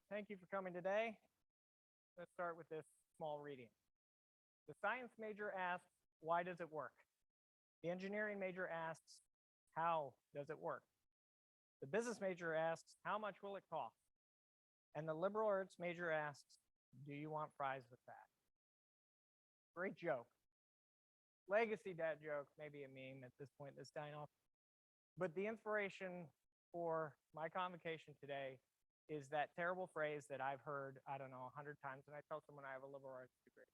Thank you for coming today. Let's start with this small reading. The science major asks, why does it work? The engineering major asks, how does it work? The business major asks, how much will it cost? And the liberal arts major asks, do you want fries with that? Great joke. Legacy dad joke, maybe a meme at this point that's dying off. But the inspiration for my convocation today is that terrible phrase that I've heard, I don't know, 100 times when I tell someone I have a liberal arts degree.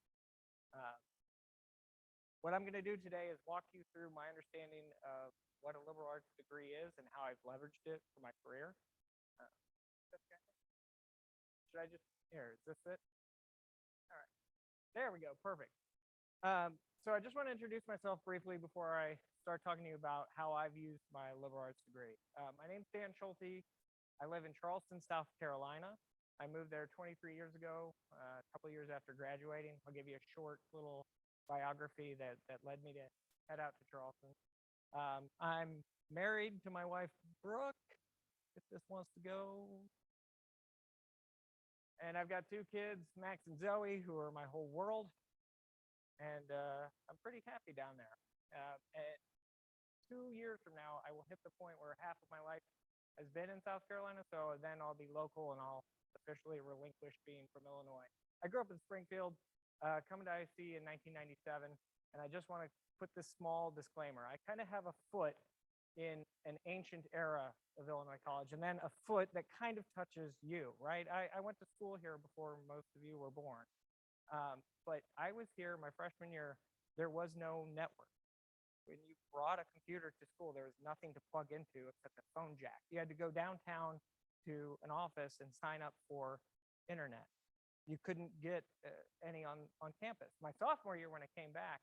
What I'm going to do today is walk you through my understanding of what a liberal arts degree is and how I've leveraged it for my career. Should I just, here, is this it? All right, there we go, perfect. So I just want to introduce myself briefly before I start talking to you about how I've used my liberal arts degree. My name's Dan Schulte. I live in Charleston, South Carolina. I moved there 23 years ago, a couple of years after graduating. I'll give you a short little biography that led me to head out to Charleston. I'm married to my wife, Brooke, if this wants to go. And I've got 2 kids, Max and Zoe, who are my whole world. And I'm pretty happy down there. And 2 years from now, I will hit the point where half of my life has been in South Carolina, so then I'll be local and I'll officially relinquish being from Illinois. I grew up in Springfield, coming to IC in 1997, and I just want to put this small disclaimer. I kind of have a foot in an ancient era of Illinois college, and then a foot that kind of touches you, right? I went to school here before most of you were born. But I was here my freshman year, there was no network. When you brought a computer to school, there was nothing to plug into except a phone jack. You had to go downtown to an office and sign up for internet. You couldn't get any on campus. My sophomore year, when I came back,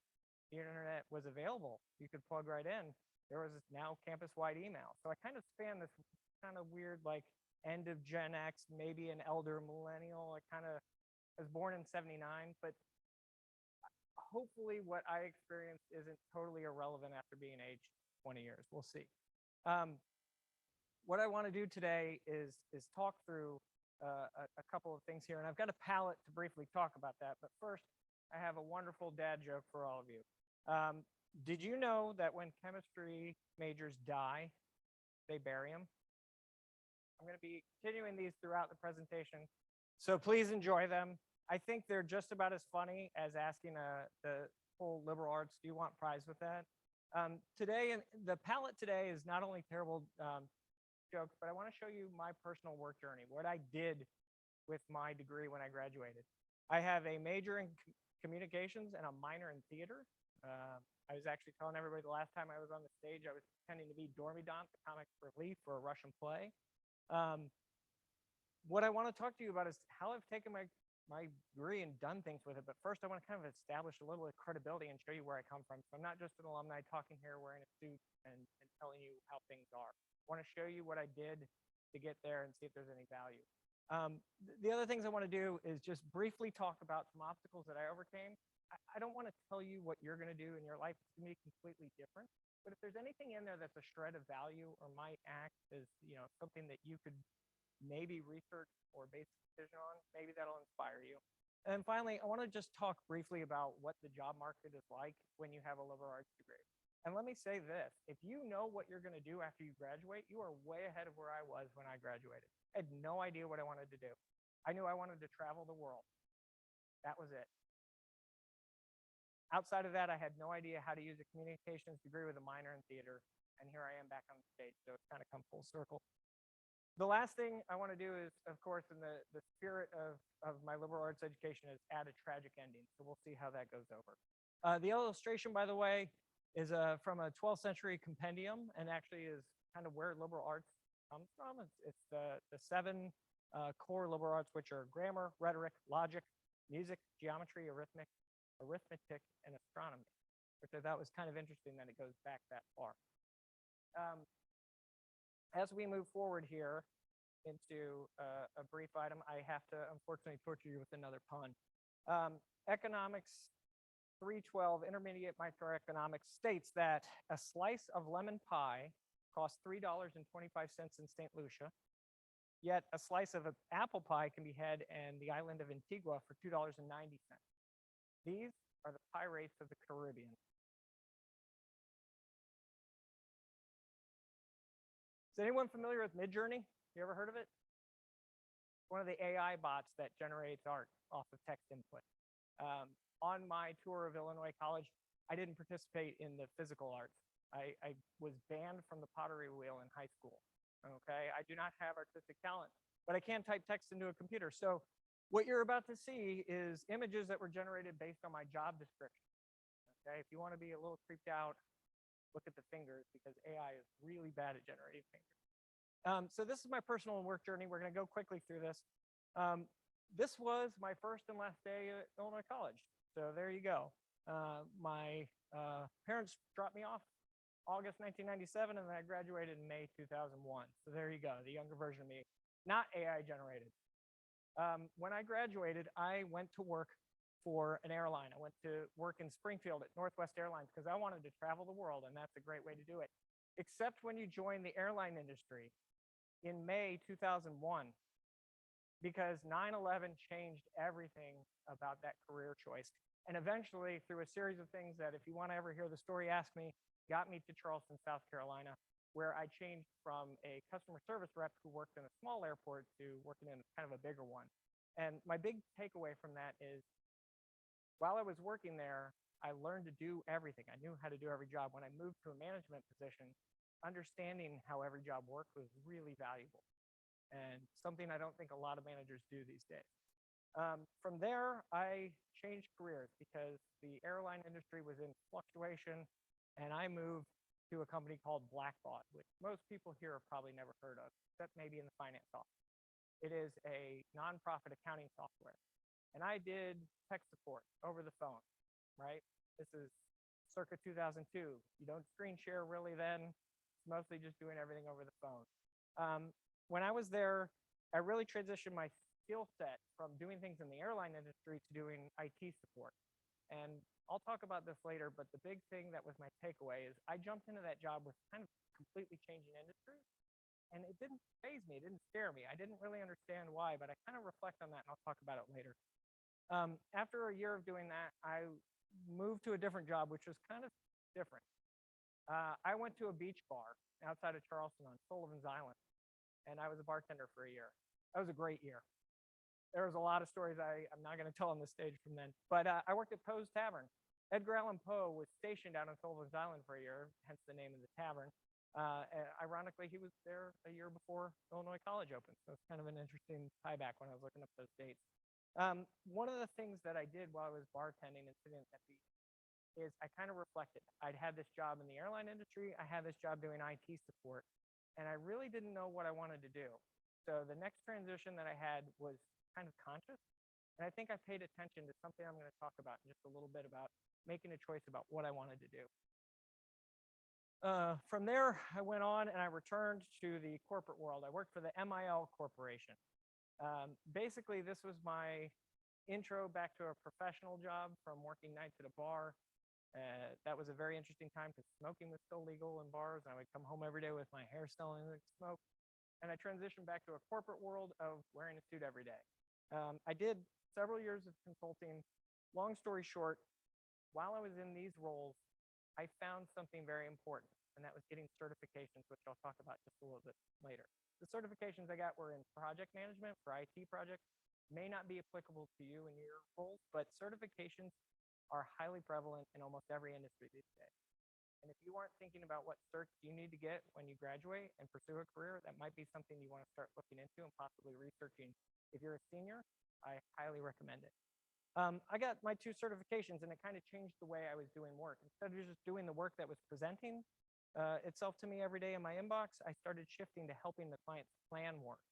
the internet was available. You could plug right in. There was now campus-wide email. So I kind of span this kind of weird, like, end of Gen X, maybe an elder millennial. I kind of was born in 79, but hopefully what I experienced isn't totally irrelevant after being aged 20 years. We'll see. What I want to do today is talk through a couple of things here, and I've got a palette to briefly talk about that. But first, I have a wonderful dad joke for all of you. Did you know that when chemistry majors die, they bury them? I'm going to be continuing these throughout the presentation, so please enjoy them. I think they're just about as funny as asking the whole liberal arts, do you want fries with that? Today, the palette today is not only terrible jokes, but I want to show you my personal work journey, what I did with my degree when I graduated. I have a major in communications and a minor in theater. I was actually telling everybody the last time I was on the stage, I was pretending to be Dormidant, the comic relief for a Russian play. What I want to talk to you about is how I've taken my degree and done things with it. But first, I want to kind of establish a little bit of credibility and show you where I come from. So I'm not just an alumni talking here wearing a suit and telling you how things are. I want to show you what I did to get there and see if there's any value. The other things I want to do is just briefly talk about some obstacles that I overcame. I don't want to tell you what you're going to do in your life. It's going to be completely different. But if there's anything in there that's a shred of value or might act as, you know, something that you could maybe research or base a decision on, maybe that'll inspire you. And finally, I want to just talk briefly about what the job market is like when you have a liberal arts degree. And let me say this, if you know what you're going to do after you graduate, you are way ahead of where I was when I graduated. I had no idea what I wanted to do. I knew I wanted to travel the world. That was it. Outside of that, I had no idea how to use a communications degree with a minor in theater. And here I am back on the stage, so it's kind of come full circle. The last thing I want to do is, of course, in the spirit of my liberal arts education, is add a tragic ending. So we'll see how that goes over. The illustration, by the way, is from a 12th century compendium, and actually is kind of where liberal arts comes from. It's the 7 core liberal arts, which are grammar, rhetoric, logic, music, geometry, arithmetic, and astronomy, which I thought was kind of interesting that it goes back that far. As we move forward here into a brief item, I have to unfortunately torture you with another pun. Economics 312, Intermediate Microeconomics, states that a slice of lemon pie costs $3.25 in St. Lucia, Yet a slice of apple pie can be had in the island of Antigua for $2.90. These are the pie rates of the Caribbean. Is anyone familiar with Midjourney? You ever heard of it? One of the AI bots that generates art off of text input. On my tour of Illinois College, I didn't participate in the physical arts. I was banned from the pottery wheel in high school. Okay, I do not have artistic talent, but I can type text into a computer. So what you're about to see is images that were generated based on my job description. Okay, if you want to be a little creeped out, look at the fingers because AI is really bad at generating fingers. So this is my personal work journey. We're going to go quickly through this. This was my first and last day at Illinois College. So there you go. My parents dropped me off August 1997, and then I graduated in May 2001. So there you go, the younger version of me, not AI generated. When I graduated, I went to work for an airline. I went to work in Springfield at Northwest Airlines because I wanted to travel the world, and that's a great way to do it. Except when you join the airline industry in May 2001, because 9/11 changed everything about that career choice. And eventually, through a series of things that, if you want to ever hear the story, ask me, got me to Charleston, South Carolina, where I changed from a customer service rep who worked in a small airport to working in kind of a bigger one. And my big takeaway from that is, while I was working there, I learned to do everything. I knew how to do every job. When I moved to a management position, understanding how every job worked was really valuable and something I don't think a lot of managers do these days. From there, I changed careers because the airline industry was in fluctuation, and I moved to a company called Blackbaud, which most people here have probably never heard of, except maybe in the finance office. It is a nonprofit accounting software. And I did tech support over the phone, right? This is circa 2002. You don't screen share really then. It's mostly just doing everything over the phone. When I was there, I really transitioned my skill set from doing things in the airline industry to doing IT support. And I'll talk about this later, but the big thing that was my takeaway is I jumped into that job with kind of completely changing industry. And it didn't faze me. It didn't scare me. I didn't really understand why, but I kind of reflect on that, and I'll talk about it later. After a year of doing that, I moved to a different job, which was kind of different. I went to a beach bar outside of Charleston on Sullivan's Island, and I was a bartender for a year. That was a great year. There was a lot of stories I'm not going to tell on the stage from then, but I worked at Poe's Tavern. Edgar Allan Poe was stationed out on Sullivan's Island for a year, hence the name of the tavern. And ironically, he was there a year before Illinois College opened, so it's kind of an interesting tie back when I was looking up those dates. One of the things that I did while I was bartending and sitting at beach is I kind of reflected. I'd had this job in the airline industry. I had this job doing IT support, and I really didn't know what I wanted to do. So the next transition that I had was kind of conscious, and I think I paid attention to something I'm going to talk about in just a little bit about making a choice about what I wanted to do. From there, I went on and I returned to the corporate world. I worked for the MIL Corporation. Basically, this was my intro back to a professional job from working nights at a bar. That was a very interesting time because smoking was still legal in bars. And I would come home every day with my hair still in the smoke. And I transitioned back to a corporate world of wearing a suit every day. I did several years of consulting. Long story short, while I was in these roles, I found something very important, and that was getting certifications, which I'll talk about just a little bit later. The certifications I got were in project management for IT projects. May not be applicable to you in your roles, but certifications are highly prevalent in almost every industry these days. And if you aren't thinking about what certs you need to get when you graduate and pursue a career, that might be something you want to start looking into and possibly researching. If you're a senior, I highly recommend it. I got my 2 certifications, and it kind of changed the way I was doing work. Instead of just doing the work that was presenting itself to me every day in my inbox, I started shifting to helping the clients plan work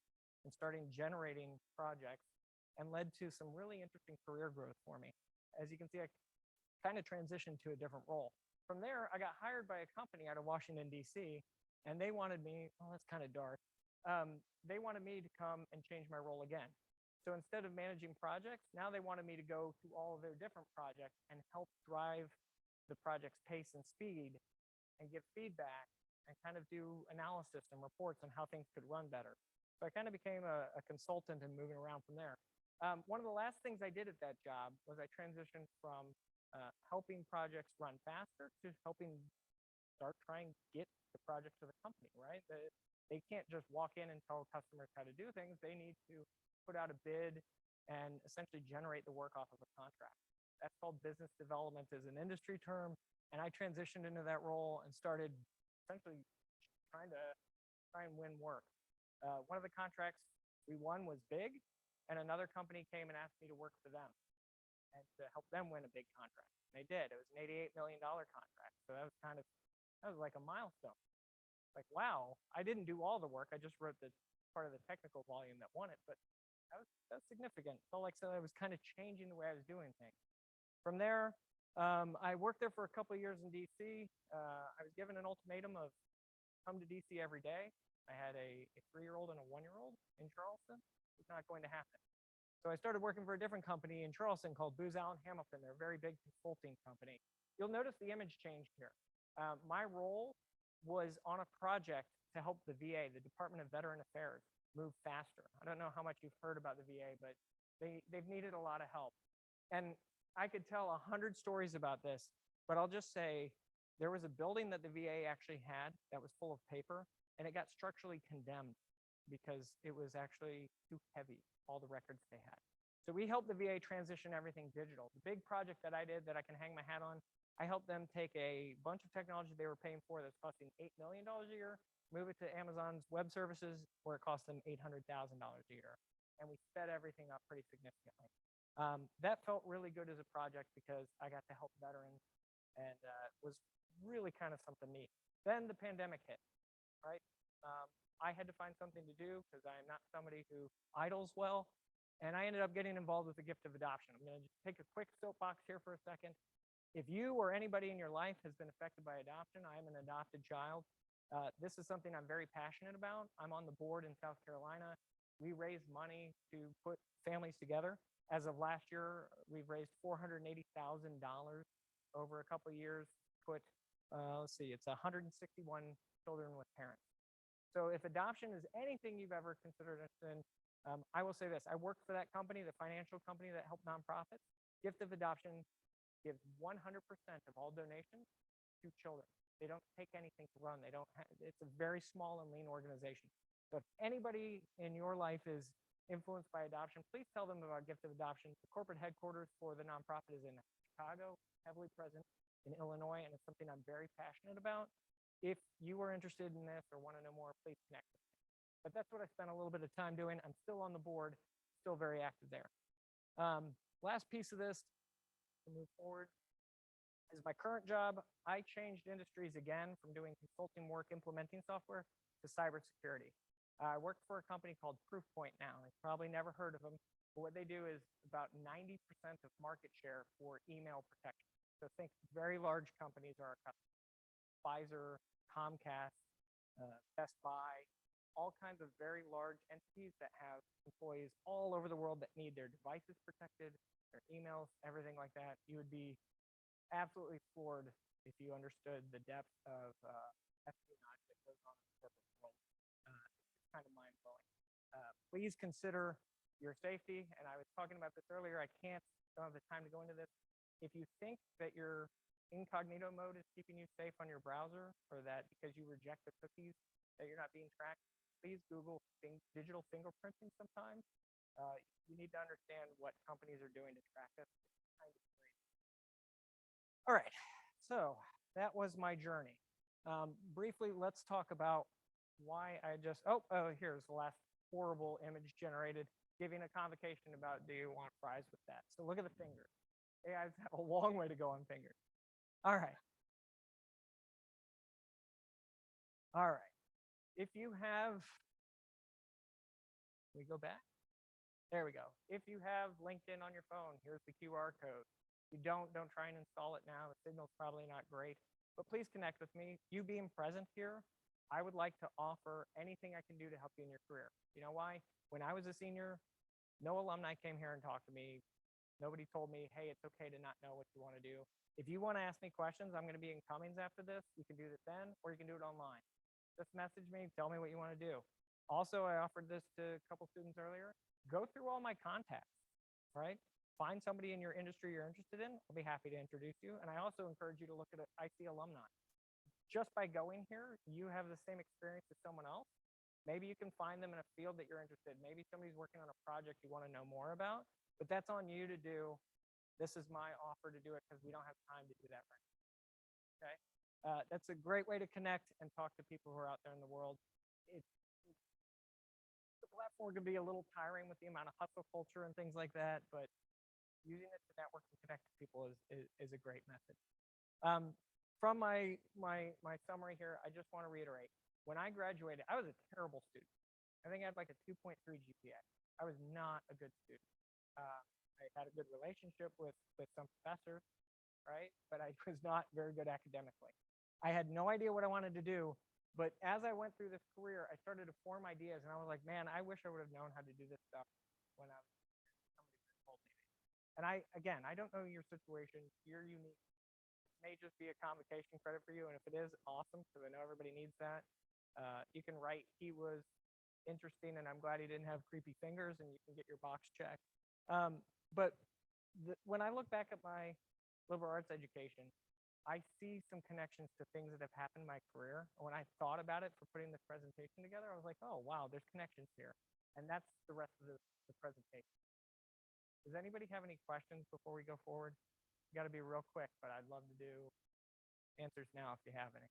and starting generating projects, and led to some really interesting career growth for me. As you can see, I kind of transitioned to a different role. From there, I got hired by a company out of Washington, D.C., and they wanted me, oh, that's kind of dark. They wanted me to come and change my role again. So instead of managing projects, now they wanted me to go to all of their different projects and help drive the project's pace and speed and give feedback and kind of do analysis and reports on how things could run better. So I kind of became a consultant and moving around from there. One of the last things I did at that job was I transitioned from helping projects run faster to helping start trying to get the project to the company, right? They can't just walk in and tell customers how to do things. They need to put out a bid and essentially generate the work off of a contract. That's called business development as an industry term. And I transitioned into that role and started essentially trying and win work. One of the contracts we won was big, and another company came and asked me to work for them and to help them win a big contract. And they did. It was an $88 million contract. So that was like a milestone. Like, wow, I didn't do all the work. I just wrote the part of the technical volume that won it, but that was significant. Felt like I was kind of changing the way I was doing things. From there, I worked there for a couple of years in DC. I was given an ultimatum of come to DC every day. I had a 3-year-old and a 1-year-old in Charleston. It was not going to happen. So I started working for a different company in Charleston called Booz Allen Hamilton. They're a very big consulting company. You'll notice the image changed here. My role was on a project to help the VA, the Department of Veteran Affairs, move faster. I don't know how much you've heard about the VA, but they've needed a lot of help. And I could tell 100 stories about this, but I'll just say there was a building that the VA actually had that was full of paper, and it got structurally condemned because it was actually too heavy, all the records they had. So we helped the VA transition everything digital. The big project that I did that I can hang my hat on, I helped them take a bunch of technology they were paying for that's costing $8 million a year, move it to Amazon's web services where it cost them $800,000 a year. And we sped everything up pretty significantly. That felt really good as a project because I got to help veterans and was really kind of something neat. Then the pandemic hit. Right? I had to find something to do because I am not somebody who idles well. And I ended up getting involved with the gift of adoption. I'm going to just take a quick soapbox here for a second. If you or anybody in your life has been affected by adoption, I am an adopted child. This is something I'm very passionate about. I'm on the board in South Carolina. We raise money to put families together. As of last year, we've raised $480,000 over a couple of years. Let's see, it's 161 children with parents. So if adoption is anything you've ever considered in, I will say this. I worked for that company, the financial company that helped nonprofits. Gift of Adoption gives 100% of all donations to children. They don't take anything to run. It's a very small and lean organization. So if anybody in your life is influenced by adoption, please tell them about Gift of Adoption. The corporate headquarters for the nonprofit is in Chicago, heavily present in Illinois, and it's something I'm very passionate about. If you are interested in this or want to know more, please connect with me. But that's what I spent a little bit of time doing. I'm still on the board, still very active there. Last piece of this to move forward is my current job. I changed industries again from doing consulting work, implementing software, to cybersecurity. I work for a company called Proofpoint now. You've probably never heard of them, but what they do is about 90% of market share for email protection. So think very large companies are our customers. Pfizer, Comcast, Best Buy, all kinds of very large entities that have employees all over the world that need their devices protected, their emails, everything like that. You would be absolutely floored if you understood the depth of espionage that goes on in the corporate world. It's kind of mind-blowing. Please consider your safety, and I was talking about this earlier. Don't have the time to go into this. If you think that your incognito mode is keeping you safe on your browser, or that because you reject the cookies that you're not being tracked, please Google digital fingerprinting sometime. You need to understand what companies are doing to track us. It's kind of crazy. All right, so that was my journey. Briefly, let's talk about why I just, here's the last horrible image generated, giving a convocation about do you want fries with that. So look at the fingers. AIs have a long way to go on fingers. All right. If you have, we go back. There we go. If you have LinkedIn on your phone, here's the QR code. If you don't try and install it now. The signal's probably not great, but please connect with me. You being present here, I would like to offer anything I can do to help you in your career. You know why? When I was a senior, no alumni came here and talked to me. Nobody told me, hey, it's okay to not know what you want to do. If you want to ask me questions, I'm going to be in Cummings after this. You can do it then, or you can do it online. Just message me, tell me what you want to do. Also, I offered this to a couple students earlier. Go through all my contacts, right? Find somebody in your industry you're interested in. I'll be happy to introduce you. And I also encourage you to look at IC alumni. Just by going here, you have the same experience as someone else. Maybe you can find them in a field that you're interested in. Maybe somebody's working on a project you want to know more about, but that's on you to do. This is my offer to do it because we don't have time to do that right now. Okay? That's a great way to connect and talk to people who are out there in the world. The platform can be a little tiring with the amount of hustle culture and things like that, but using it to network and connect to people is a great method. From my summary here, I just want to reiterate. When I graduated, I was a terrible student. I think I had like a 2.3 GPA. I was not a good student. I had a good relationship with some professors, right? But I was not very good academically. I had no idea what I wanted to do. But as I went through this career, I started to form ideas, and I was like, man, I wish I would have known how to do this stuff when I was somebody told me. And I don't know your situation. You're unique. It may just be a convocation credit for you, and if it is, awesome, because I know everybody needs that. You can write, he was interesting, and I'm glad he didn't have creepy fingers, and you can get your box checked. But when I look back at my liberal arts education, I see some connections to things that have happened in my career. And when I thought about it for putting this presentation together, I was like, oh, wow, there's connections here. And that's the rest of the presentation. Does anybody have any questions before we go forward? You got to be real quick, but I'd love to do answers now if you have any.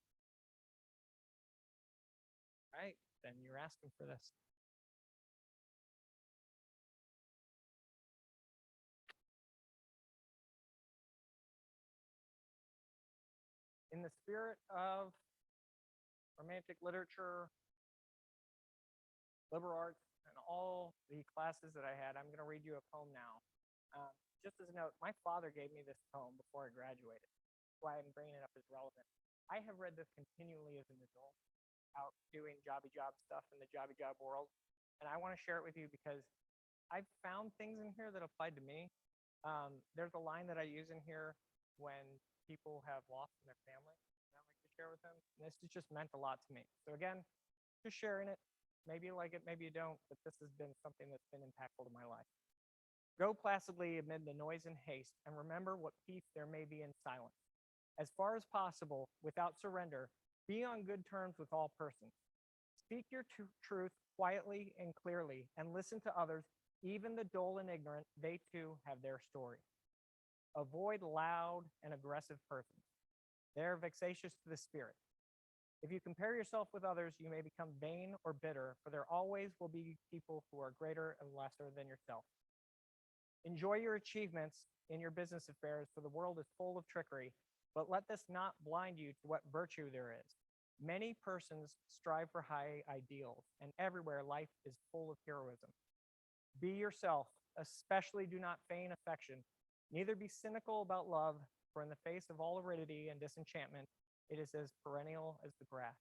All right, then you're asking for this. In the spirit of romantic literature, liberal arts, and all the classes that I had, I'm going to read you a poem now. Just as a note, my father gave me this poem before I graduated. That's why I'm bringing it up as relevant. I have read this continually as an adult, out doing jobby job stuff in the jobby job world. And I want to share it with you because I've found things in here that applied to me. There's a line that I use in here when people have lost in their family that I like to share with them. And this has just meant a lot to me. So again, just sharing it. Maybe you like it, maybe you don't, but this has been something that's been impactful to my life. Go placidly amid the noise and haste, and remember what peace there may be in silence. As far as possible, without surrender, be on good terms with all persons. Speak your truth quietly and clearly, and listen to others, even the dull and ignorant, they too have their story. Avoid loud and aggressive persons. They're vexatious to the spirit. If you compare yourself with others, you may become vain or bitter, for there always will be people who are greater and lesser than yourself. Enjoy your achievements in your business affairs, for the world is full of trickery, but let this not blind you to what virtue there is. Many persons strive for high ideals, and everywhere life is full of heroism. Be yourself, especially do not feign affection. Neither be cynical about love, for in the face of all aridity and disenchantment, it is as perennial as the grass.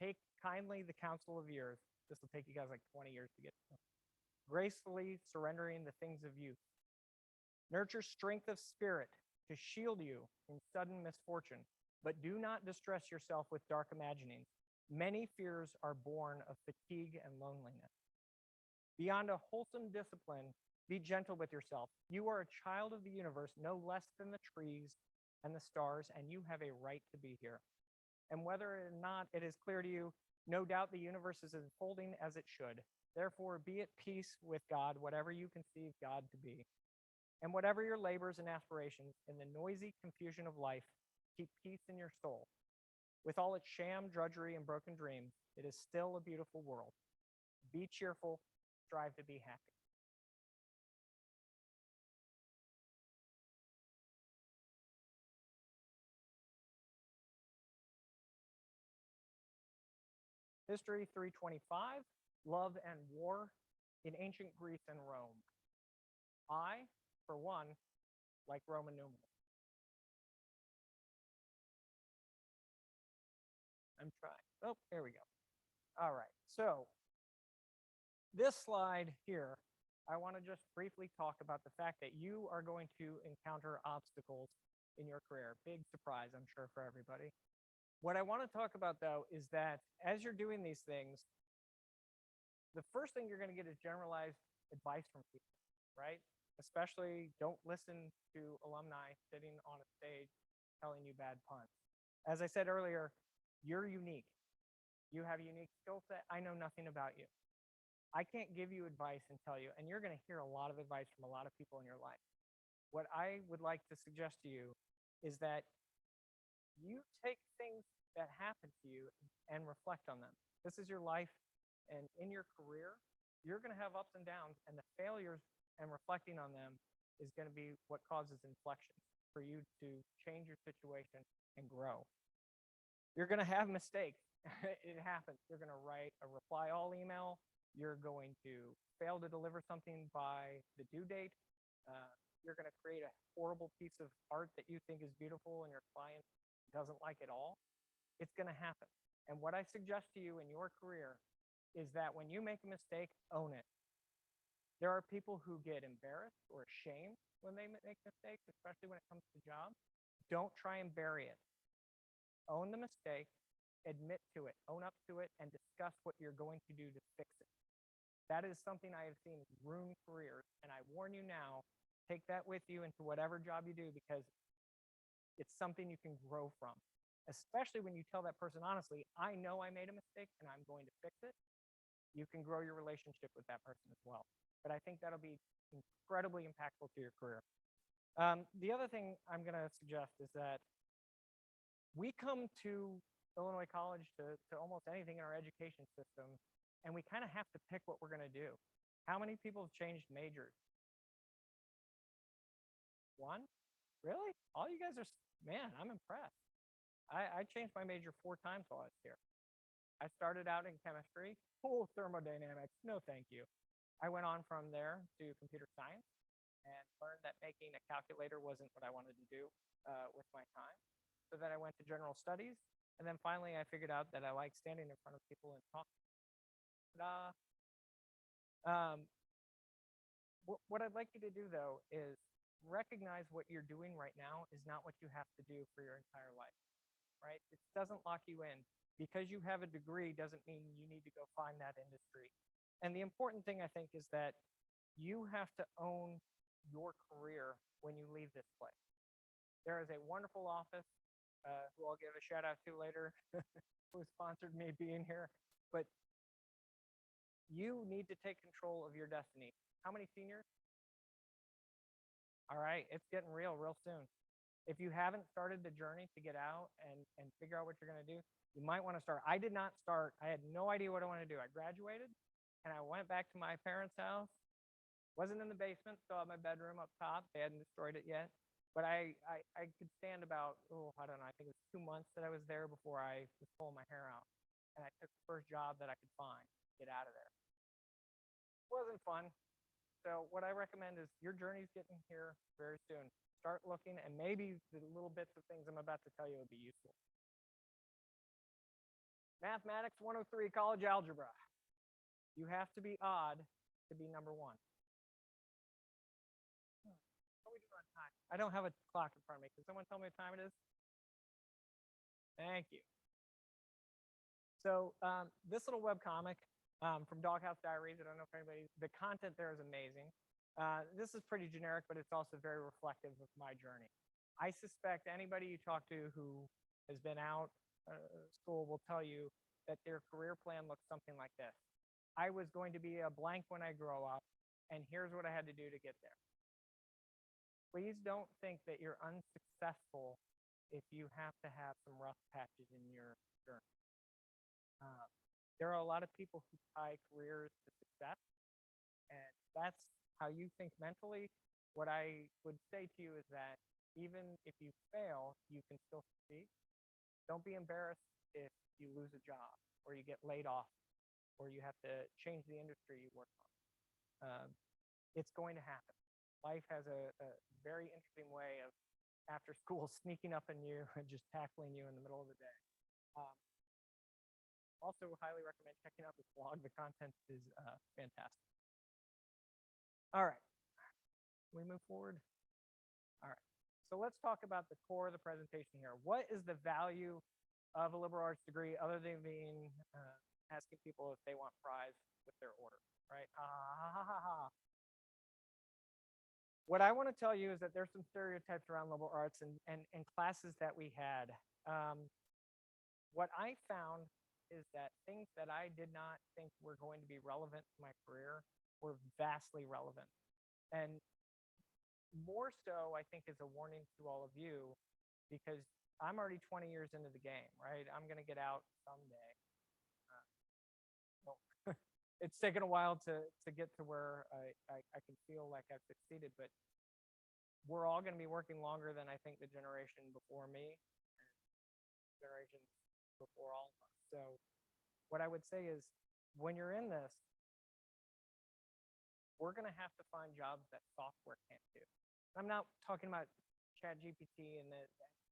Take kindly the counsel of years. This will take you guys like 20 years to get to. Gracefully surrendering the things of youth. Nurture strength of spirit to shield you in sudden misfortune, but do not distress yourself with dark imaginings. Many fears are born of fatigue and loneliness. Beyond a wholesome discipline, be gentle with yourself. You are a child of the universe, no less than the trees and the stars, and you have a right to be here. And whether or not it is clear to you, no doubt the universe is unfolding as it should. Therefore, be at peace with God, whatever you conceive God to be. And whatever your labors and aspirations, in the noisy confusion of life, keep peace in your soul. With all its sham, drudgery, and broken dreams, it is still a beautiful world. Be cheerful, strive to be happy. History 325, Love and War in Ancient Greece and Rome. I, for one, like Roman numerals. I'm trying. Oh, here we go. All right. So this slide here, I want to just briefly talk about the fact that you are going to encounter obstacles in your career. Big surprise, I'm sure, for everybody. What I want to talk about, though, is that as you're doing these things, the first thing you're going to get is generalized advice from people, right? Especially don't listen to alumni sitting on a stage telling you bad puns. As I said earlier, you're unique. You have a unique skill set. I know nothing about you. I can't give you advice and tell you, and you're going to hear a lot of advice from a lot of people in your life. What I would like to suggest to you is that you take things that happen to you and reflect on them. This is your life, and in your career, you're going to have ups and downs, and the failures and reflecting on them is going to be what causes inflection for you to change your situation and grow. You're going to have mistakes. It happens. You're going to write a reply all email. You're going to fail to deliver something by the due date. You're going to create a horrible piece of art that you think is beautiful and your client doesn't like it all. It's going to happen. And what I suggest to you in your career is that when you make a mistake, own it. There are people who get embarrassed or ashamed when they make mistakes, especially when it comes to jobs. Don't try and bury it. Own the mistake, admit to it, own up to it, and discuss what you're going to do to fix it. That is something I have seen ruin careers, and I warn you now, take that with you into whatever job you do, because it's something you can grow from, especially when you tell that person honestly, I know I made a mistake and I'm going to fix it. You can grow your relationship with that person as well. But I think that'll be incredibly impactful to your career. The other thing I'm going to suggest is that we come to Illinois College to almost anything in our education system, and we kind of have to pick what we're going to do. How many people have changed majors? One? Really? All you guys are, man, I'm impressed. I changed my major 4 times while I was here. I started out in chemistry, full thermodynamics, no thank you. I went on from there to computer science and learned that making a calculator wasn't what I wanted to do with my time. So then I went to general studies, and then finally I figured out that I like standing in front of people and talking. What I'd like you to do, though, is recognize what you're doing right now is not what you have to do for your entire life, right? It doesn't lock you in. Because you have a degree doesn't mean you need to go find that industry. And the important thing, I think, is that you have to own your career when you leave this place. There is a wonderful office who I'll give a shout out to later who sponsored me being here. But you need to take control of your destiny. How many seniors? All right, it's getting real soon. If you haven't started the journey to get out and figure out what you're going to do, you might want to start. I did not start. I had no idea what I wanted to do. I graduated, and I went back to my parents' house. Wasn't in the basement, still had my bedroom up top. They hadn't destroyed it yet. But I could stand about, I don't know, I think it was 2 months that I was there before I was pulling my hair out. And I took the first job that I could find, get out of there. It wasn't fun. So what I recommend is your journey's getting here very soon. Start looking, and maybe the little bits of things I'm about to tell you will be useful. Mathematics 103, college algebra. You have to be odd to be number 1. How are we doing on time? I don't have a clock in front of me. Can someone tell me what time it is? Thank you. So this little webcomic from Doghouse Diaries, I don't know if anybody, the content there is amazing. This is pretty generic, but it's also very reflective of my journey. I suspect anybody you talk to who has been out school will tell you that their career plan looks something like this. I was going to be a blank when I grow up, and here's what I had to do to get there. Please don't think that you're unsuccessful if you have to have some rough patches in your journey. There are a lot of people who tie careers to success, and that's how you think mentally. What I would say to you is that even if you fail, you can still succeed. Don't be embarrassed if you lose a job or you get laid off or you have to change the industry you work on. It's going to happen. Life has a very interesting way of, after school, sneaking up on you and just tackling you in the middle of the day. Also highly recommend checking out this blog. The content is fantastic. All right, can we move forward? All right, so let's talk about the core of the presentation here. What is the value of a liberal arts degree other than being asking people if they want fries with their order, right? Ah. What I want to tell you is that there's some stereotypes around liberal arts and classes that we had. What I found is that things that I did not think were going to be relevant to my career were vastly relevant. And more so, I think, is a warning to all of you, because I'm already 20 years into the game, right? I'm going to get out someday. Well, it's taken a while to get to where I can feel like I've succeeded, but we're all going to be working longer than I think the generation before me, generations before all of us. So what I would say is, when you're in this, we're going to have to find jobs that software can't do. I'm not talking about ChatGPT and the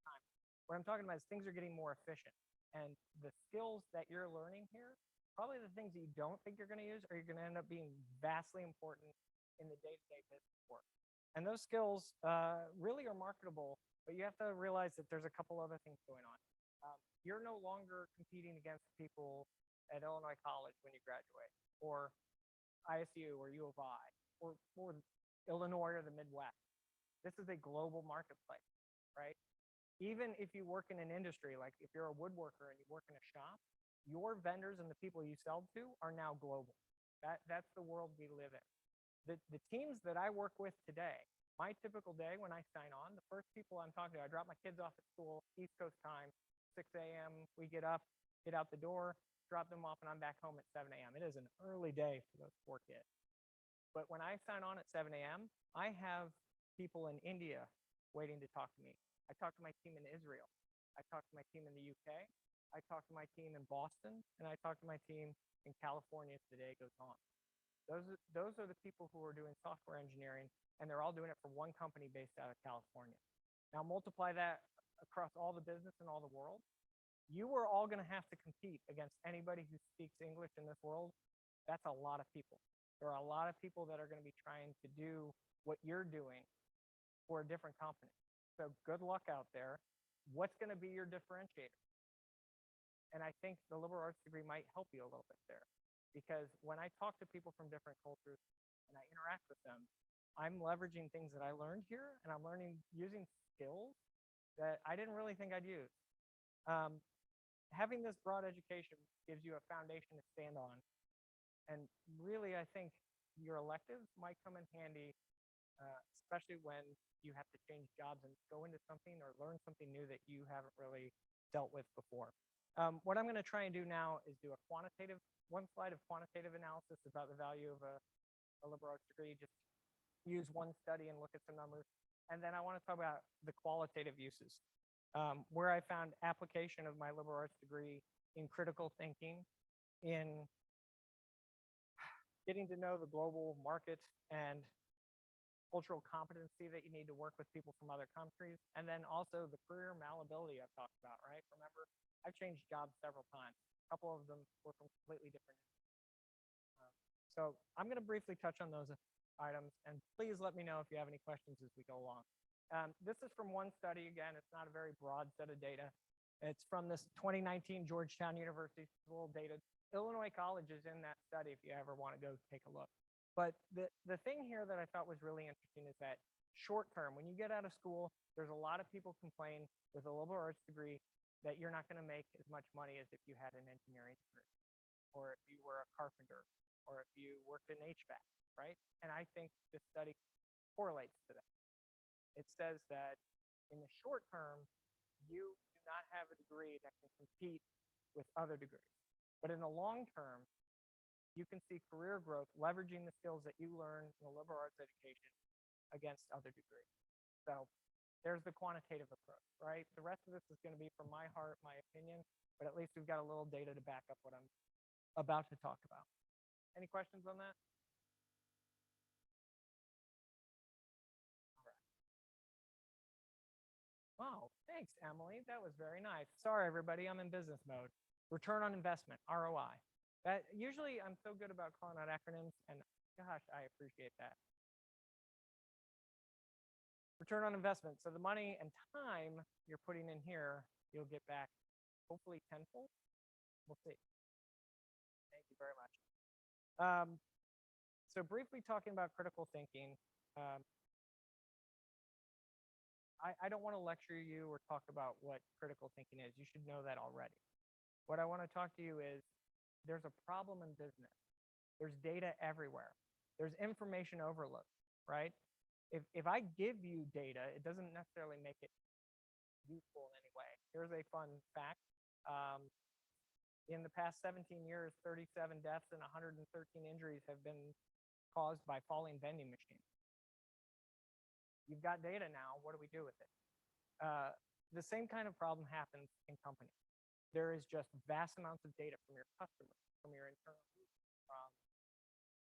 time. What I'm talking about is things are getting more efficient, and the skills that you're learning here, probably the things that you don't think you're going to use, are going to end up being vastly important in the day-to-day business work. And those skills really are marketable, but you have to realize that there's a couple other things going on. You're no longer competing against people at Illinois College when you graduate, or ISU, or U of I, or Illinois or the Midwest. This is a global marketplace, right? Even if you work in an industry, like if you're a woodworker and you work in a shop, your vendors and the people you sell to are now global. That's the world we live in. The teams that I work with today, my typical day when I sign on, the first people I'm talking to, I drop my kids off at school, East Coast time, 6 a.m. We get up, get out the door, drop them off, and I'm back home at 7 a.m. It is an early day for those poor kids. But when I sign on at 7 a.m., I have people in India waiting to talk to me. I talk to my team in Israel. I talk to my team in the UK. I talk to my team in Boston, and I talk to my team in California as the day goes on. Those are the people who are doing software engineering, and they're all doing it for one company based out of California. Now multiply that across all the business in all the world. You are all going to have to compete against anybody who speaks English in this world. That's a lot of people. There are a lot of people that are going to be trying to do what you're doing for a different company. So good luck out there. What's going to be your differentiator? And I think the liberal arts degree might help you a little bit there, because when I talk to people from different cultures and I interact with them, I'm leveraging things that I learned here, and I'm using skills that I didn't really think I'd use. Having this broad education gives you a foundation to stand on. And really, I think your electives might come in handy, especially when you have to change jobs and go into something or learn something new that you haven't really dealt with before. What I'm going to try and do now is do one slide of quantitative analysis about the value of a liberal arts degree. Just use one study and look at some numbers. And then I want to talk about the qualitative uses, where I found application of my liberal arts degree in critical thinking, in getting to know the global market and cultural competency that you need to work with people from other countries, and then also the career malleability I've talked about, right? Remember, I've changed jobs several times. A couple of them were from completely different. So I'm going to briefly touch on those items, and please let me know if you have any questions as we go along. This is from one study. Again, it's not a very broad set of data. It's from this 2019 Georgetown University. It's a little dated. Illinois College is in that study if you ever want to go take a look. But the thing here that I thought was really interesting is that short term, when you get out of school, there's a lot of people complain with a liberal arts degree that you're not going to make as much money as if you had an engineering degree, or if you were a carpenter, or if you worked in HVAC, right? And I think this study correlates to that. It says that in the short term, you do not have a degree that can compete with other degrees. But in the long term, you can see career growth leveraging the skills that you learn in the liberal arts education against other degrees. So there's the quantitative approach, right? The rest of this is going to be from my heart, my opinion, but at least we've got a little data to back up what I'm about to talk about. Any questions on that? All right. Wow, thanks, Emily. That was very nice. Sorry, everybody, I'm in business mode. Return on investment, ROI. Usually I'm so good about calling out acronyms, and gosh, I appreciate that. Return on investment. So the money and time you're putting in here, you'll get back hopefully tenfold. We'll see. very much. So briefly talking about critical thinking, um, I don't want to lecture you or talk about what critical thinking is. You should know that already. What I want to talk to you is there's a problem in business. There's data everywhere. There's information overload, right? If I give you data, it doesn't necessarily make it useful in any way. Here's a fun fact. In the past 17 years, 37 deaths and 113 injuries have been caused by falling vending machines. You've got data now. What do we do with it? The same kind of problem happens in companies. There is just vast amounts of data from your customers, from your internal users, from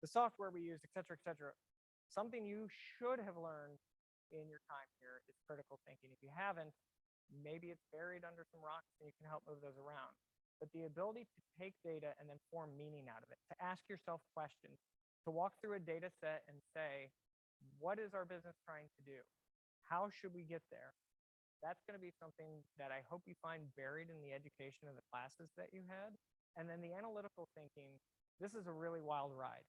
the software we use, et cetera, et cetera. Something you should have learned in your time here is critical thinking. If you haven't, maybe it's buried under some rocks and you can help move those around. But the ability to take data and then form meaning out of it, to ask yourself questions, to walk through a data set and say, what is our business trying to do? How should we get there? That's going to be something that I hope you find buried in the education of the classes that you had. And then the analytical thinking, this is a really wild ride.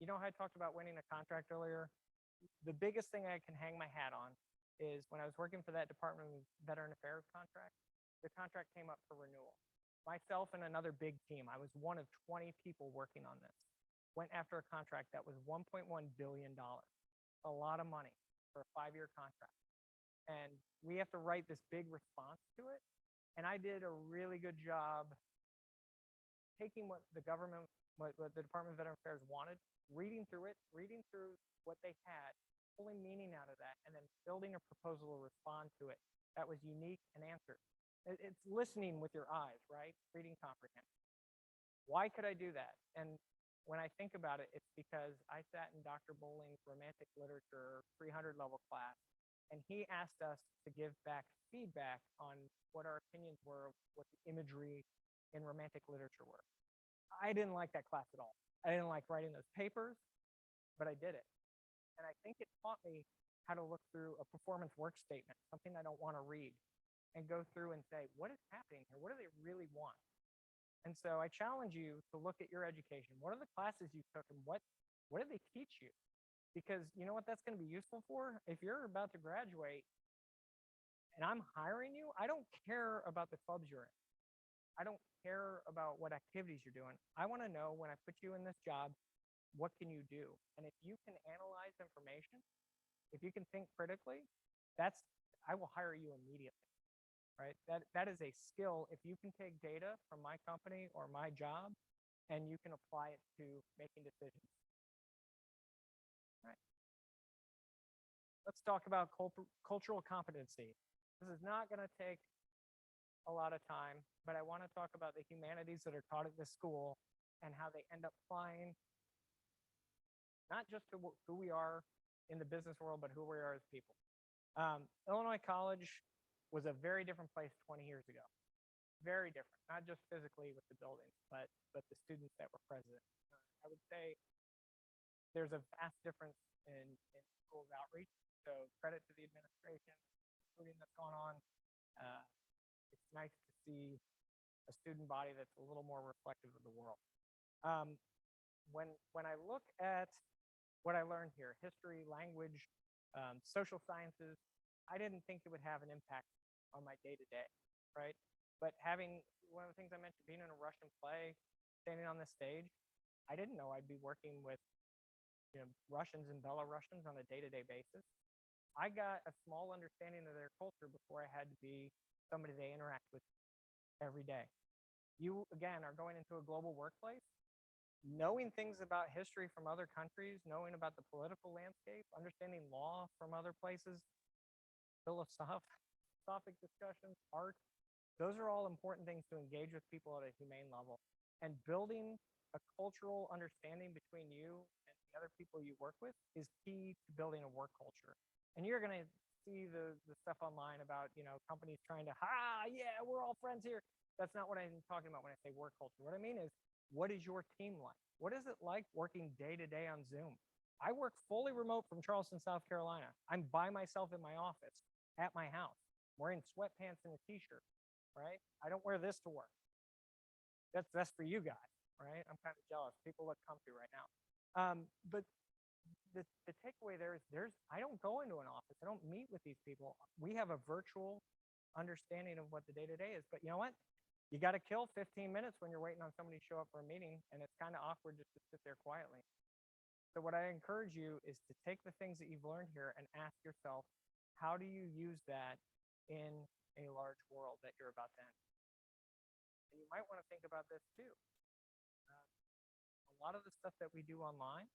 You know how I talked about winning a contract earlier? The biggest thing I can hang my hat on is when I was working for that Department of Veteran Affairs contract, the contract came up for renewal. Myself and another big team, I was one of 20 people working on this, went after a contract that was $1.1 billion, a lot of money for a 5-year contract. And we have to write this big response to it. And I did a really good job taking what the government, what the Department of Veteran Affairs wanted, reading through it, reading through what they had, pulling meaning out of that, and then building a proposal to respond to it that was unique and answered. It's listening with your eyes, right? Reading comprehension. Why could I do that? And when I think about it, it's because I sat in Dr. Bowling's romantic literature 300 level class, and he asked us to give back feedback on what our opinions were of what the imagery in romantic literature were. I didn't like that class at all. I didn't like writing those papers, but I did it. And I think it taught me how to look through a performance work statement, something I don't want to read, and go through and say, what is happening here? What do they really want? And so I challenge you to look at your education. What are the classes you took and what did they teach you? Because you know what that's going to be useful for? If you're about to graduate and I'm hiring you, I don't care about the clubs you're in. I don't care about what activities you're doing. I want to know when I put you in this job, what can you do? And if you can analyze information, if you can think critically, I will hire you immediately. Right? That is a skill. If you can take data from my company or my job and you can apply it to making decisions. All right. Let's talk about cultural competency. This is not going to take a lot of time, but I want to talk about the humanities that are taught at this school and how they end up applying not just to who we are in the business world, but who we are as people. Illinois College was a very different place 20 years ago. Very different, not just physically with the buildings, but the students that were present. I would say there's a vast difference in schools outreach. So credit to the administration, including that's gone on. It's nice to see a student body that's a little more reflective of the world. When I look at what I learned here, history, language, social sciences, I didn't think it would have an impact on my day-to-day, right? But having, one of the things I mentioned, being in a Russian play, standing on this stage, I didn't know I'd be working with Russians and Belarusians on a day-to-day basis. I got a small understanding of their culture before I had to be somebody they interact with every day. You, again, are going into a global workplace, knowing things about history from other countries, knowing about the political landscape, understanding law from other places, philosophic discussions, art. Those are all important things to engage with people at a humane level. And building a cultural understanding between you and the other people you work with is key to building a work culture. And you're going to see the stuff online about, companies trying to, yeah, we're all friends here. That's not what I'm talking about when I say work culture. What I mean is, what is your team like? What is it like working day to day on Zoom? I work fully remote from Charleston, South Carolina. I'm by myself in my office at my house, wearing sweatpants and a t-shirt, right? I don't wear this to work. That's for you guys. right? I'm kind of jealous. People look comfy right now. But the takeaway there is I don't go into an office. I don't meet with these people. We have a virtual understanding of what the day-to-day is. But you know what? You got to kill 15 minutes when you're waiting on somebody to show up for a meeting, and it's kind of awkward just to sit there quietly. So what I encourage you is to take the things that you've learned here and ask yourself, how do you use that in a large world that you're about to enter? And you might want to think about this too. A lot of the stuff that we do online,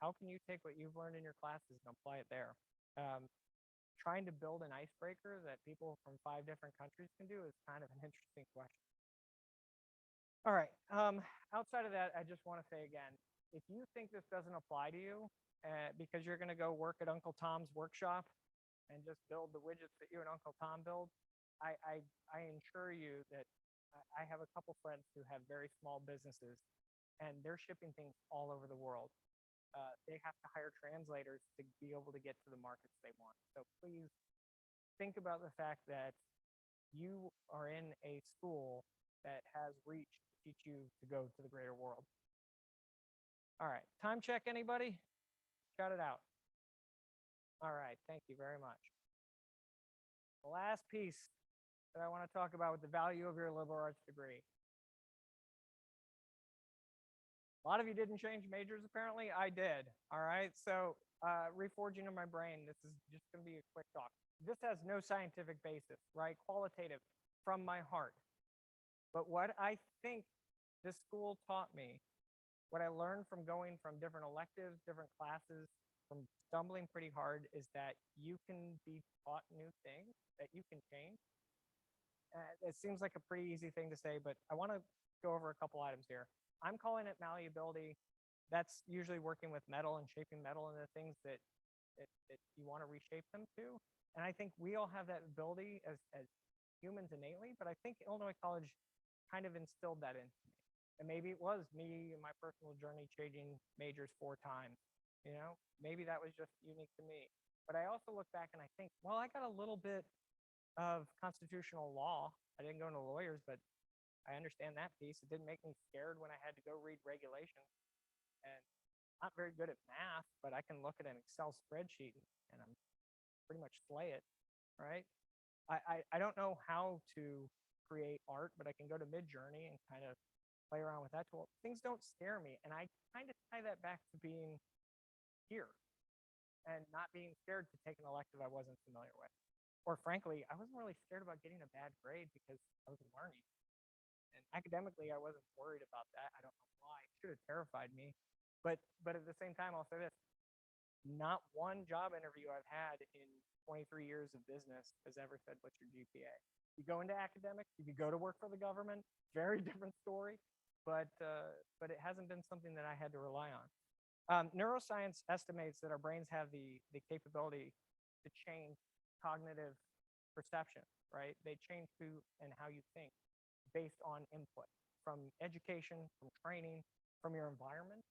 how can you take what you've learned in your classes and apply it there? Trying to build an icebreaker that people from 5 different countries can do is kind of an interesting question. All right. Outside of that, I just want to say again, if you think this doesn't apply to you because you're going to go work at Uncle Tom's workshop and just build the widgets that you and Uncle Tom build, I ensure you that I have a couple friends who have very small businesses, and they're shipping things all over the world. They have to hire translators to be able to get to the markets they want. So please think about the fact that you are in a school that has reach to teach you to go to the greater world. All right, time check, anybody? Shout it out. All right, thank you very much. The last piece that I want to talk about with the value of your liberal arts degree. A lot of you didn't change majors, apparently. I did. All right. So reforging of my brain. This is just going to be a quick talk. This has no scientific basis, right? Qualitative from my heart. But what I think this school taught me, what I learned from going from different electives, different classes, from stumbling pretty hard, is that you can be taught new things, that you can change. It seems like a pretty easy thing to say, but I want to go over a couple items here. I'm calling it malleability. That's usually working with metal and shaping metal into things that you want to reshape them to. And I think we all have that ability as humans innately, but I think Illinois College kind of instilled that into me. And maybe it was me and my personal journey changing majors 4 times. You know, maybe that was just unique to me. But I also look back and I think, well, I got a little bit of constitutional law. I didn't go into lawyers, but I understand that piece. It didn't make me scared when I had to go read regulations. And I'm not very good at math, but I can look at an Excel spreadsheet and I'm pretty much slay it, right? I don't know how to create art, but I can go to Midjourney and kind of play around with that tool. Things don't scare me. And I kind of tie that back to being here and not being scared to take an elective I wasn't familiar with. Or frankly, I wasn't really scared about getting a bad grade because I was learning. And academically, I wasn't worried about that. I don't know why. It should have terrified me. But at the same time, I'll say this. Not one job interview I've had in 23 years of business has ever said, what's your GPA? You go into academics, if you go to work for the government, very different story. But it hasn't been something that I had to rely on. Neuroscience estimates that our brains have the capability to change cognitive perception, right? They change who and how you think based on input from education, from training, from your environment.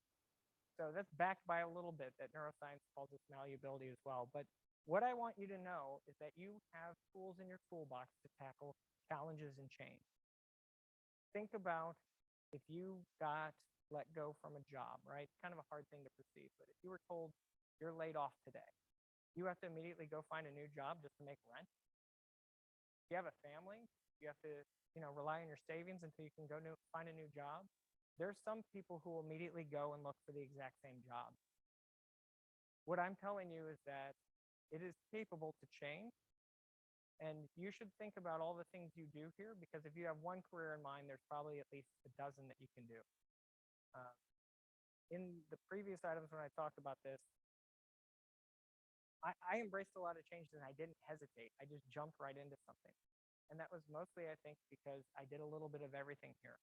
So that's backed by a little bit that neuroscience calls this malleability as well. But what I want you to know is that you have tools in your toolbox to tackle challenges and change. Think about if you got let go from a job, right? It's kind of a hard thing to perceive, but if you were told you're laid off today, you have to immediately go find a new job just to make rent. If you have a family, you have to rely on your savings until you can go find a new job. There's some people who will immediately go and look for the exact same job. What I'm telling you is that it is capable to change, and you should think about all the things you do here, because if you have one career in mind, there's probably at least a dozen that you can do. In the previous items when I talked about this, I embraced a lot of changes and I didn't hesitate. I just jumped right into something. And that was mostly, I think, because I did a little bit of everything here.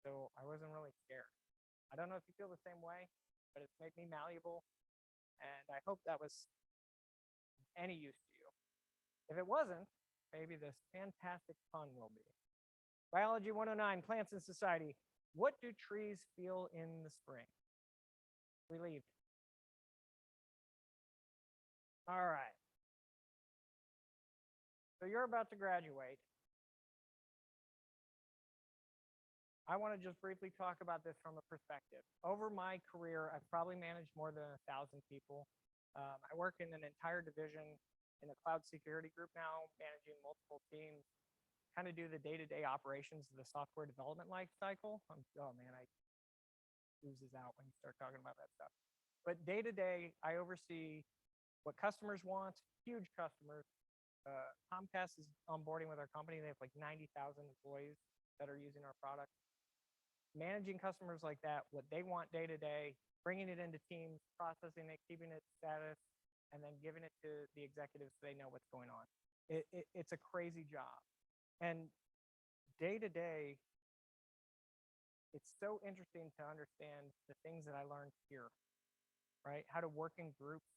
So I wasn't really scared. I don't know if you feel the same way, but it's made me malleable. And I hope that was any use to you. If it wasn't, maybe this fantastic pun will be. Biology 109, plants in society. What do trees feel in the spring? Relieved. All right. So you're about to graduate. I want to just briefly talk about this from a perspective. Over my career, I've probably managed more than 1,000 people. I work in an entire division in the cloud security group now, managing multiple teams, kind of do the day-to-day operations of the software development life cycle. Oh man, I oozes out when you start talking about that stuff. But day-to-day, I oversee what customers want, huge customers. Comcast is onboarding with our company. They have like 90,000 employees that are using our product. Managing customers like that, what they want day to day, bringing it into teams, processing it, keeping it status, and then giving it to the executives so they know what's going on. It's a crazy job. And day to day, it's so interesting to understand the things that I learned here, right? How to work in groups,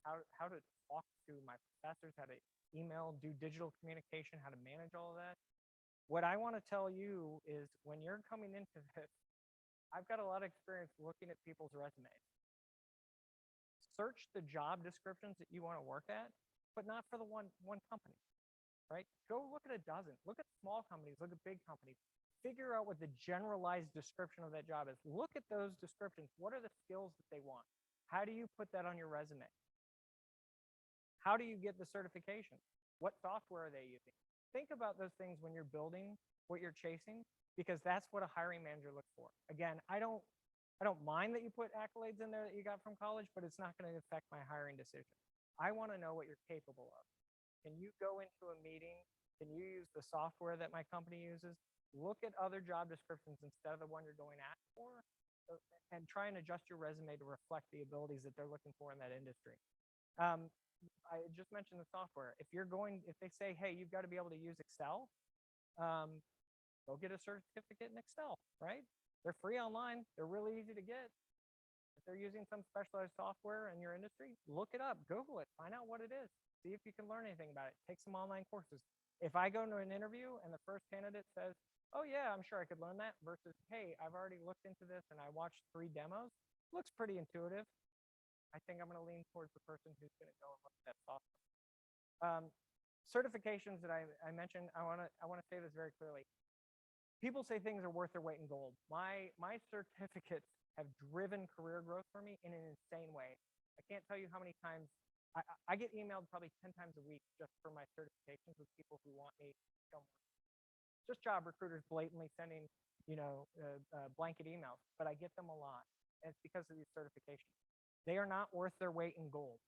how to talk to my professors, how to email, do digital communication, how to manage all of that. What I want to tell you is when you're coming into this, I've got a lot of experience looking at people's resumes. Search the job descriptions that you want to work at, but not for the one company, right? Go look at a dozen. Look at small companies, look at big companies. Figure out what the generalized description of that job is. Look at those descriptions. What are the skills that they want? How do you put that on your resume? How do you get the certification? What software are they using? Think about those things when you're building what you're chasing, because that's what a hiring manager looks for. Again, I don't mind that you put accolades in there that you got from college, but it's not going to affect my hiring decision. I want to know what you're capable of. Can you go into a meeting? Can you use the software that my company uses? Look at other job descriptions instead of the one you're going after for, and try and adjust your resume to reflect the abilities that they're looking for in that industry. I just mentioned the software. If they say, hey, you've got to be able to use Excel, go get a certificate in Excel, right? They're free online. They're really easy to get. If they're using some specialized software in your industry, look it up, Google it, find out what it is. See if you can learn anything about it. Take some online courses. If I go to an interview and the first candidate says, oh yeah, I'm sure I could learn that, versus, hey, I've already looked into this and I watched 3 demos, looks pretty intuitive, I think I'm going to lean towards the person who's going to go and look at that software. Certifications that I mentioned, I want to say this very clearly. People say things are worth their weight in gold. My certificates have driven career growth for me in an insane way. I can't tell you how many times I get emailed probably 10 times a week just for my certifications with people who want me to show more. Just job recruiters blatantly sending, blanket emails, but I get them a lot, and it's because of these certifications. They are not worth their weight in gold,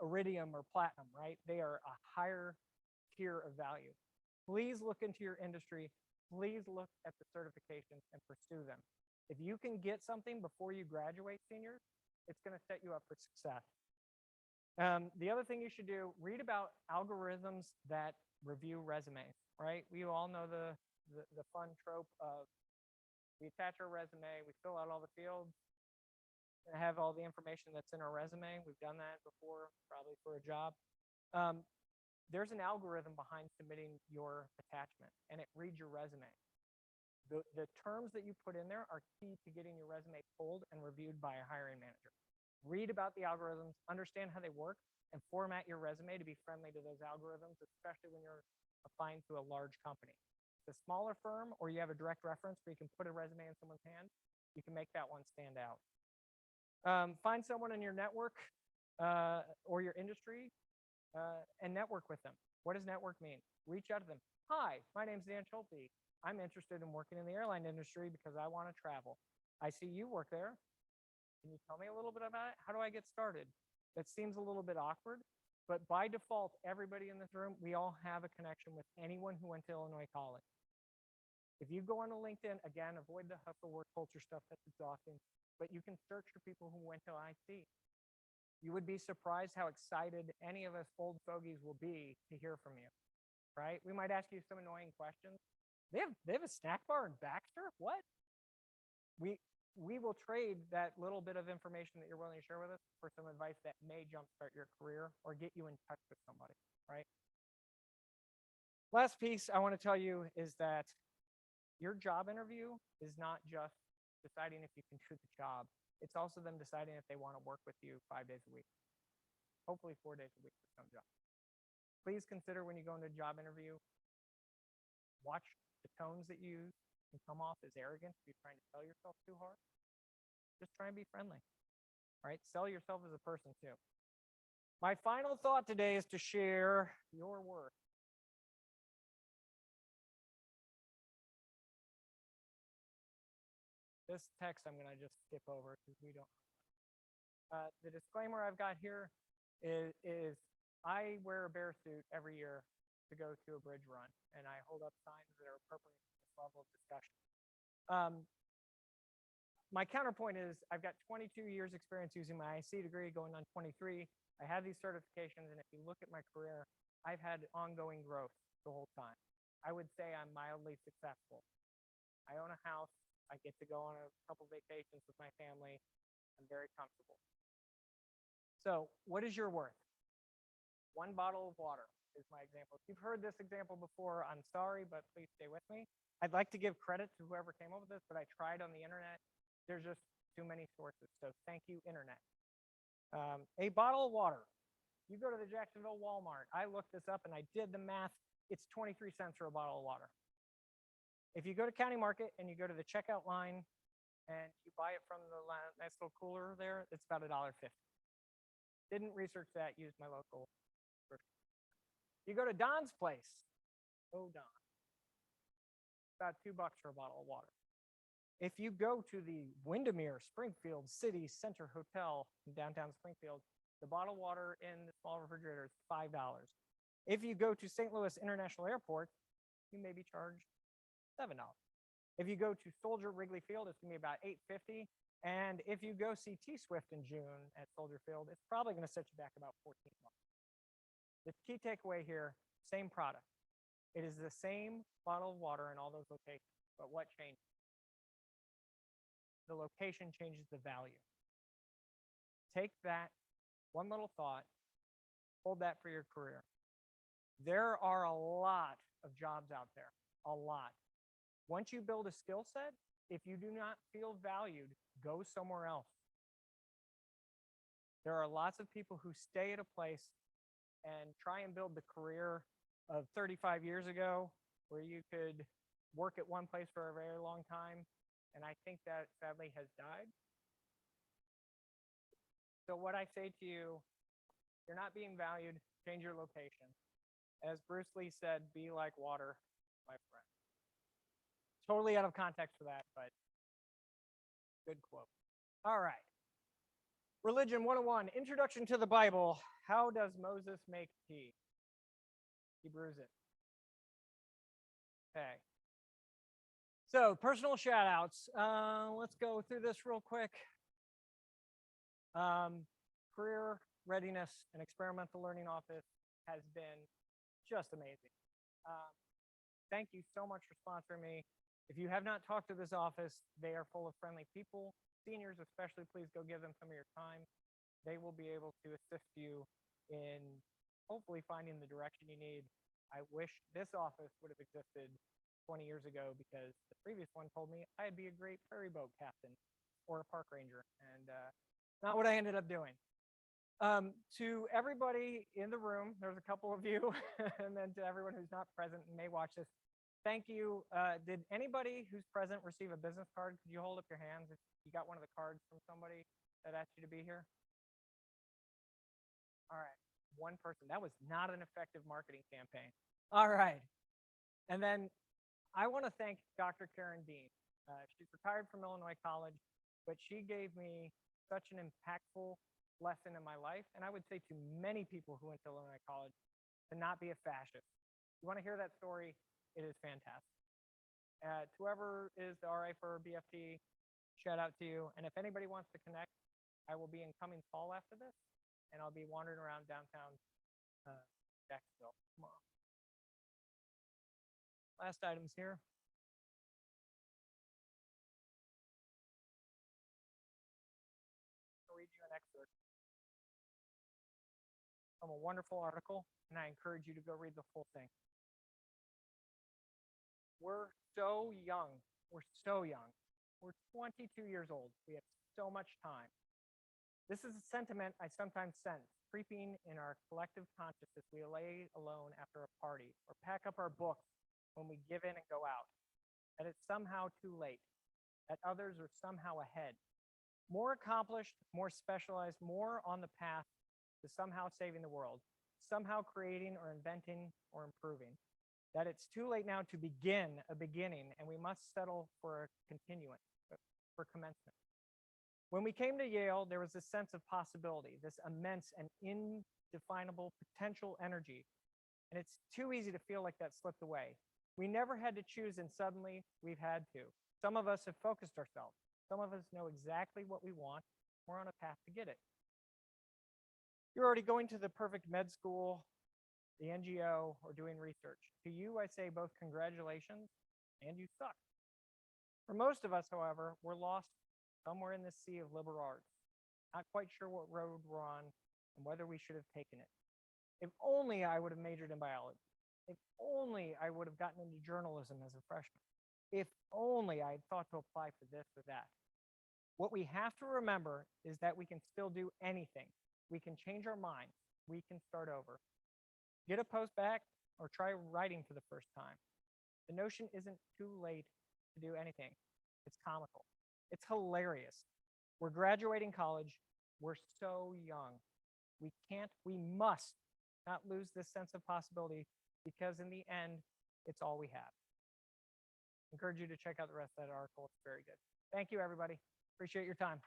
iridium or platinum, right? They are a higher tier of value. Please look into your industry. Please look at the certifications and pursue them. If you can get something before you graduate, seniors, it's going to set you up for success. The other thing you should do, read about algorithms that review resumes, right? We all know the fun trope of we attach our resume, we fill out all the fields, and have all the information that's in our resume. We've done that before, probably for a job. There's an algorithm behind submitting your attachment, and it reads your resume. The terms that you put in there are key to getting your resume pulled and reviewed by a hiring manager. Read about the algorithms, understand how they work, and format your resume to be friendly to those algorithms, especially when you're applying to a large company. If it's a smaller firm, or you have a direct reference where you can put a resume in someone's hand, you can make that one stand out. Find someone in your network or your industry and network with them. What does network mean? Reach out to them. Hi, my name's Dan Schulte. I'm interested in working in the airline industry because I want to travel. I see you work there. Can you tell me a little bit about it? How do I get started? That seems a little bit awkward, but by default, everybody in this room, we all have a connection with anyone who went to Illinois College. If you go on to LinkedIn, again, avoid the hustle work culture stuff, that's exhausting, but you can search for people who went to IC. You would be surprised how excited any of us old fogies will be to hear from you, right? We might ask you some annoying questions. They have a snack bar in Baxter? What? We will trade that little bit of information that you're willing to share with us for some advice that may jumpstart your career or get you in touch with somebody, right? Last piece I want to tell you is that your job interview is not just deciding if you can do the job. It's also them deciding if they want to work with you 5 days a week, hopefully 4 days a week for some jobs. Please consider when you go into a job interview, watch the tones that you use, can come off as arrogant if you're trying to sell yourself too hard. Just try and be friendly, right? Sell yourself as a person too. My final thought today is to share your worth. This text I'm going to just skip over because we don't. The disclaimer I've got here is I wear a bear suit every year to go to a bridge run, and I hold up signs that are appropriate to this level of discussion. My counterpoint is I've got 22 years experience using my IC degree, going on 23. I have these certifications, and if you look at my career, I've had ongoing growth the whole time. I would say I'm mildly successful. I own a house. I get to go on a couple vacations with my family. I'm very comfortable. So what is your worth? One bottle of water is my example. If you've heard this example before, I'm sorry, but please stay with me. I'd like to give credit to whoever came up with this, but I tried on the internet. There's just too many sources. So thank you, internet. A bottle of water. You go to the Jacksonville Walmart. I looked this up and I did the math. It's 23 cents for a bottle of water. If you go to County Market and you go to the checkout line and you buy it from the nice little cooler there, it's about $1.50. Didn't research that, used my local. You go to Don's place. Oh, Don. About $2 for a bottle of water. If you go to the Windermere Springfield City Center Hotel in downtown Springfield, the bottled water in the small refrigerator is $5. If you go to St. Louis International Airport, you may be charged $7. If you go to Soldier Wrigley Field, it's gonna be about $8.50. And if you go see T-Swift in June at Soldier Field, it's probably gonna set you back about $14. The key takeaway here, same product. It is the same bottle of water in all those locations, but what changes? The location changes the value. Take that one little thought, hold that for your career. There are a lot of jobs out there, a lot. Once you build a skill set, if you do not feel valued, go somewhere else. There are lots of people who stay at a place and try and build the career of 35 years ago where you could work at one place for a very long time. And I think that sadly has died. So what I say to you, you're not being valued, change your location. As Bruce Lee said, be like water, my friend. Totally out of context for that, but good quote. All right. Religion 101, Introduction to the Bible. How does Moses make tea? He brews it. Okay. So personal shout outs. Let's go through this real quick. Career Readiness and Experimental Learning Office has been just amazing. Thank you so much for sponsoring me. If you have not talked to this office, they are full of friendly people. Seniors especially, please go give them some of your time. They will be able to assist you in hopefully finding the direction you need. I wish this office would have existed 20 years ago because the previous one told me I'd be a great ferry boat captain or a park ranger, and not what I ended up doing. To everybody in the room, there's a couple of you, and then to everyone who's not present and may watch this, thank you. Did anybody who's present receive a business card? Could you hold up your hands if you got one of the cards from somebody that asked you to be here? All right, one person. That was not an effective marketing campaign. All right. And then I want to thank Dr. Karen Dean. She's retired from Illinois College, but she gave me such an impactful lesson in my life, and I would say to many people who went to Illinois College, to not be a fascist. You want to hear that story? It is fantastic. Whoever is the RA for BFT, shout out to you. And if anybody wants to connect, I will be in Cummings Hall after this, and I'll be wandering around downtown Jacksonville tomorrow. Last items here. I'll read you an excerpt from a wonderful article, and I encourage you to go read the full thing. We're so young. We're so young. We're 22 years old. We have so much time. This is a sentiment I sometimes sense creeping in our collective consciousness. We lay alone after a party or pack up our books when we give in and go out. that it's somehow too late, that others are somehow ahead, more accomplished, more specialized, more on the path to somehow saving the world, somehow creating or inventing or improving, that it's too late now to begin a beginning, and we must settle for a continuance, for commencement. When we came to Yale, there was this sense of possibility, this immense and indefinable potential energy, and it's too easy to feel like that slipped away. We never had to choose, and suddenly we've had to. Some of us have focused ourselves. Some of us know exactly what we want. We're on a path to get it. You're already going to the perfect med school, the NGO, or doing research. To you, I say both congratulations and you suck. For most of us, however, we're lost somewhere in the sea of liberal arts, not quite sure what road we're on and whether we should have taken it. If only I would have majored in biology. If only I would have gotten into journalism as a freshman. If only I had thought to apply for this or that. What we have to remember is that we can still do anything. We can change our minds. We can start over. Get a post back or try writing for the first time. The notion isn't too late to do anything. It's comical. It's hilarious. We're graduating college. We're so young. We must not lose this sense of possibility, because in the end, it's all we have. I encourage you to check out the rest of that article. It's very good. Thank you, everybody. Appreciate your time.